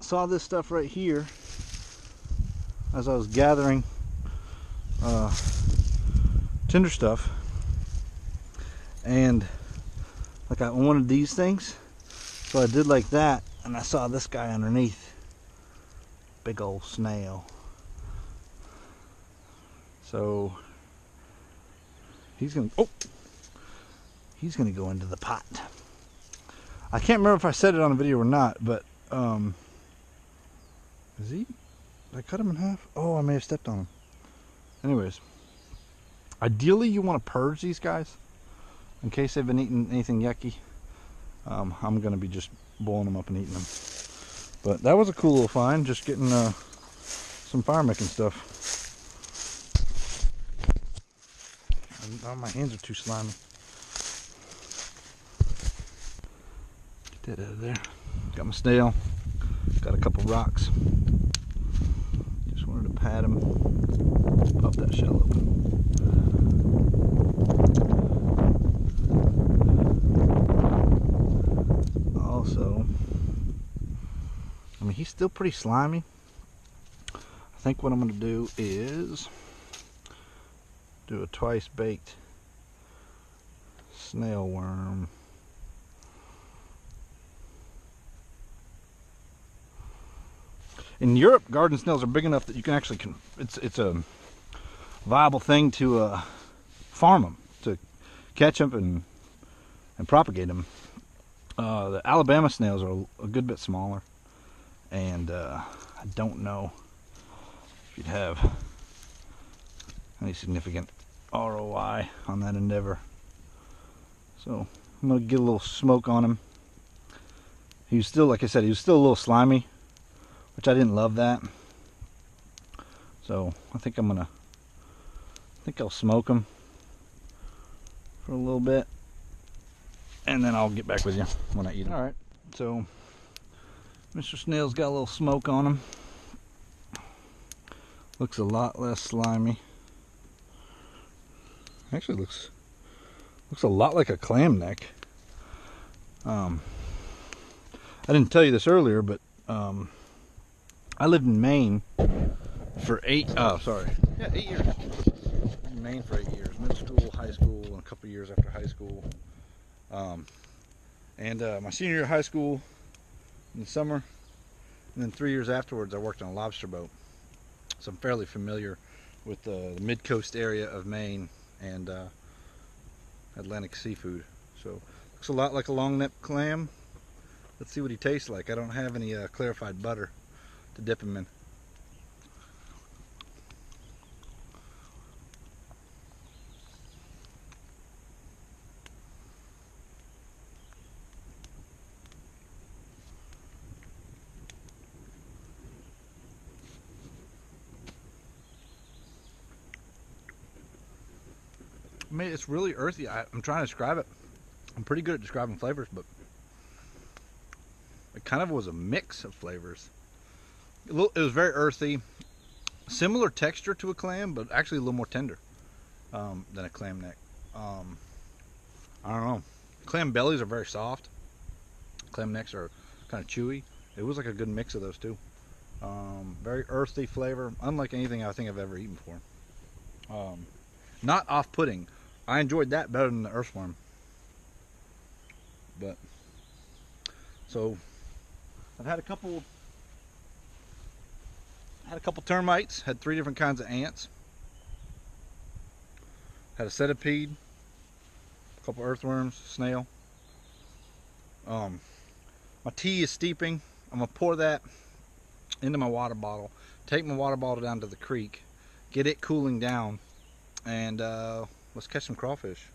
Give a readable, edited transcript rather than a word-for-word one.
saw this stuff right here as I was gathering tinder stuff, and like I wanted these things, so I did like that, and I saw this guy underneath. Big old snail. So he's gonna go into the pot. I can't remember if I said it on the video or not, but is he? Did I cut him in half? Oh, I may have stepped on him. Anyways, ideally you want to purge these guys in case they've been eating anything yucky. I'm gonna be just boiling them up and eating them. But that was a cool little find, just getting some fire making stuff. Oh, my hands are too slimy. Get that out of there. Got my snail. Got a couple rocks. Just wanted to pat them. Pop that shell open. Also, I mean, he's still pretty slimy. I think what I'm going to do is do a twice baked snail worm. In Europe, garden snails are big enough that you can actually it's a viable thing to farm them, to catch them and propagate them. The Alabama snails are a good bit smaller, and I don't know if you'd have any significant ROI on that endeavor. So I'm gonna get a little smoke on him. He was still, like I said, he was still a little slimy, which I didn't love that. So I think I'll smoke him for a little bit, and then I'll get back with you when I eat him. All right, so Mr. Snail's got a little smoke on him. Looks a lot less slimy. Actually looks a lot like a clam neck. I didn't tell you this earlier, but I lived in Maine for 8 years. In Maine for 8 years. Middle school, high school, and a couple years after high school. My senior year of high school in the summer, and then 3 years afterwards I worked on a lobster boat. So I'm fairly familiar with the mid-coast area of Maine and Atlantic seafood. So looks a lot like a long neck clam. Let's see what he tastes like. I don't have any clarified butter to dip him in. I mean, it's really earthy. I'm trying to describe it. I'm pretty good at describing flavors, but it kind of was a mix of flavors. It was very earthy, similar texture to a clam, but actually a little more tender than a clam neck. I don't know. Clam bellies are very soft. Clam necks are kind of chewy. It was like a good mix of those two. Very earthy flavor, unlike anything I think I've ever eaten before. Not off-putting. I enjoyed that better than the earthworm. But so I've had a couple termites, had 3 different kinds of ants, had a centipede, a couple earthworms, snail. My tea is steeping. I'm gonna pour that into my water bottle, take my water bottle down to the creek, get it cooling down, and let's catch some crawfish.